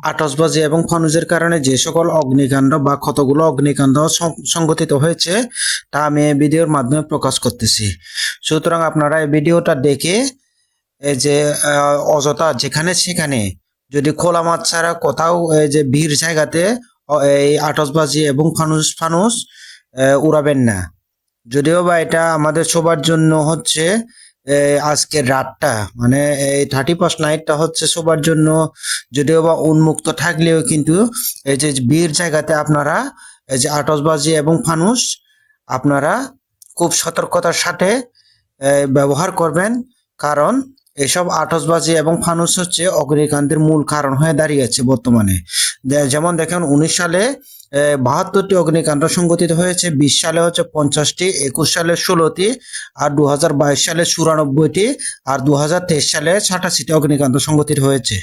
আতশবাজি এবং ফানুসের কারণে যে সকল অগ্নিকাণ্ড বা কতগুলো অগ্নিকাণ্ড সংঘটিত হয়েছে তা আমি এই ভিডিওর মাধ্যমে প্রকাশ করতেছি। সুতরাং আপনারা এই ভিডিওটা দেখে এই যে অযথা যেখানে সেখানে যদি খোলা মাঠ ছাড়া কোথাও এই যে ভিড় জায়গাতে এই আতশবাজি এবং ফানুস ফানুস উড়াবেন না। যদিও বা এটা আমাদের সবার জন্য হচ্ছে আজকের রাতটা মানে এই 31st নাইটটা হচ্ছে সবার জন্য যদিও বা উন্মুক্ত থাকলেও কিন্তু এই যে ভিড় জায়গাতে আপনারা এই যে আতশবাজি এবং ফানুস আপনারা খুব সতর্কতার সাথে ব্যবহার করবেন, কারণ এসব আতশবাজি এবং ফানুস হচ্ছে অগ্নিকাণ্ডের মূল কারণ হয়ে দাঁড়িয়েছে বর্তমানে। যেমন দেখেন 19 সালে 72টি অগ্নিকাণ্ড সংঘটিত হয়েছে, 20 সালে হচ্ছে 50টি, 21 সালে 16টি, আর 2022 সালে 94টি, আর 2023 সালে 87টি অগ্নিকাণ্ড সংঘটিত হয়েছে।